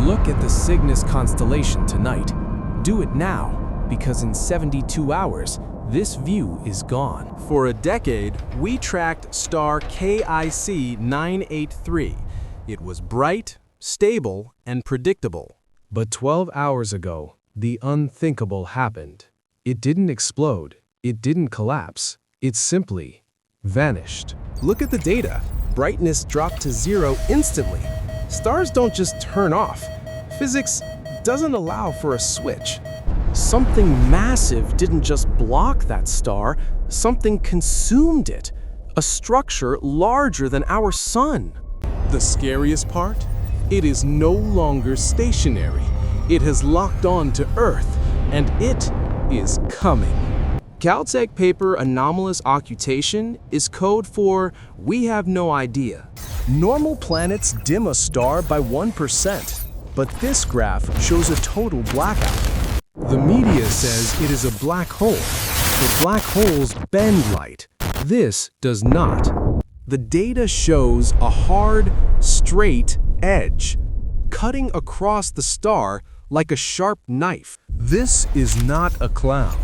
Look at the Cygnus constellation tonight. Do it now, because in 72 hours, this view is gone. For a decade, we tracked star KIC 983. It was bright, stable, and predictable. But 12 hours ago, the unthinkable happened. It didn't explode. It didn't collapse. It simply vanished. Look at the data. Brightness dropped to 0 instantly. Stars don't just turn off. Physics doesn't allow for a switch. Something massive didn't just block that star, something consumed it. A structure larger than our sun. The scariest part? It is no longer stationary. It has locked on to Earth, and it is coming. Caltech paper anomalous occultation is code for "we have no idea." Normal planets dim a star by 1%, but this graph shows a total blackout. The media says it is a black hole, but black holes bend light. This does not. The data shows a hard, straight edge, cutting across the star like a sharp knife. This is not a cloud.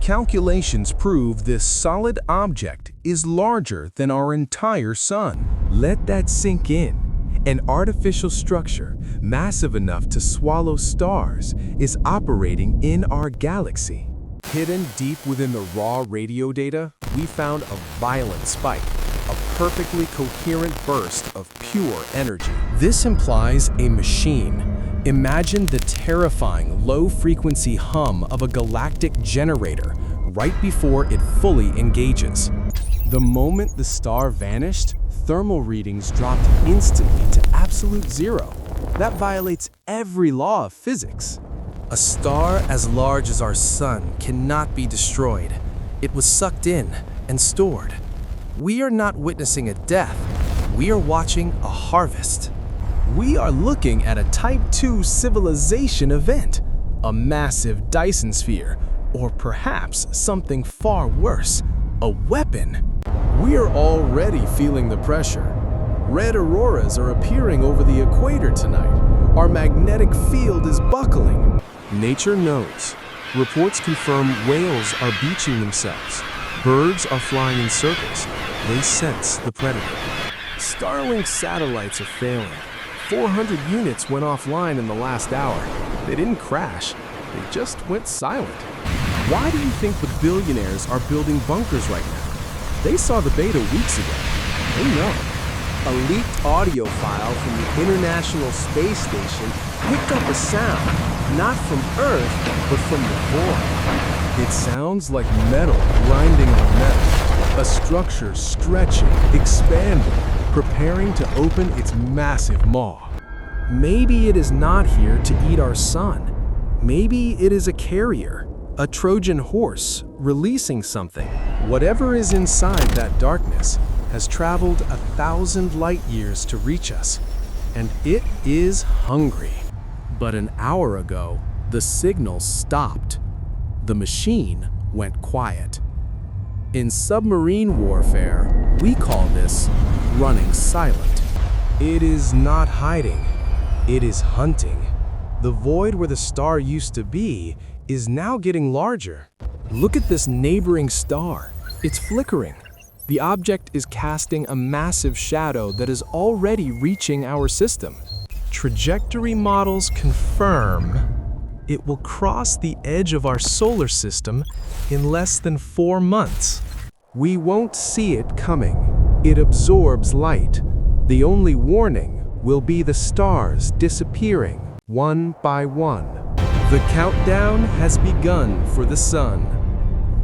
Calculations prove this solid object is larger than our entire sun. Let that sink in. An artificial structure massive enough to swallow stars is operating in our galaxy. Hidden deep within the raw radio data, we found a violent spike, a perfectly coherent burst of pure energy. This implies a machine. Imagine the terrifying low-frequency hum of a galactic generator right before it fully engages. The moment the star vanished, thermal readings dropped instantly to absolute 0. That violates every law of physics. A star as large as our sun cannot be destroyed. It was sucked in and stored. We are not witnessing a death. We are watching a harvest. We are looking at a Type 2 civilization event, a massive Dyson sphere, or perhaps something far worse, a weapon. We are already feeling the pressure. Red auroras are appearing over the equator tonight. Our magnetic field is buckling. Nature knows. Reports confirm whales are beaching themselves. Birds are flying in circles. They sense the predator. Starlink satellites are failing. 400 units went offline in the last hour. They didn't crash. They just went silent. Why do you think the billionaires are building bunkers right now? They saw the beta weeks ago. They know. A leaked audio file from the International Space Station picked up a sound, not from Earth, but from the void. It sounds like metal grinding on metal, a structure stretching, expanding, preparing to open its massive maw. Maybe it is not here to eat our sun. Maybe it is a carrier, a Trojan horse, releasing something. Whatever is inside that darkness has traveled 1,000 light years to reach us, and it is hungry. But an hour ago, the signal stopped. The machine went quiet. In submarine warfare, we call this running silent. It is not hiding, it is hunting. The void where the star used to be is now getting larger. Look at this neighboring star. It's flickering. The object is casting a massive shadow that is already reaching our system. Trajectory models confirm it will cross the edge of our solar system in less than 4 months. We won't see it coming. It absorbs light. The only warning will be the stars disappearing one by one. The countdown has begun for the sun.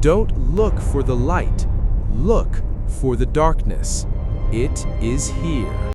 Don't look for the light. Look for the darkness. It is here.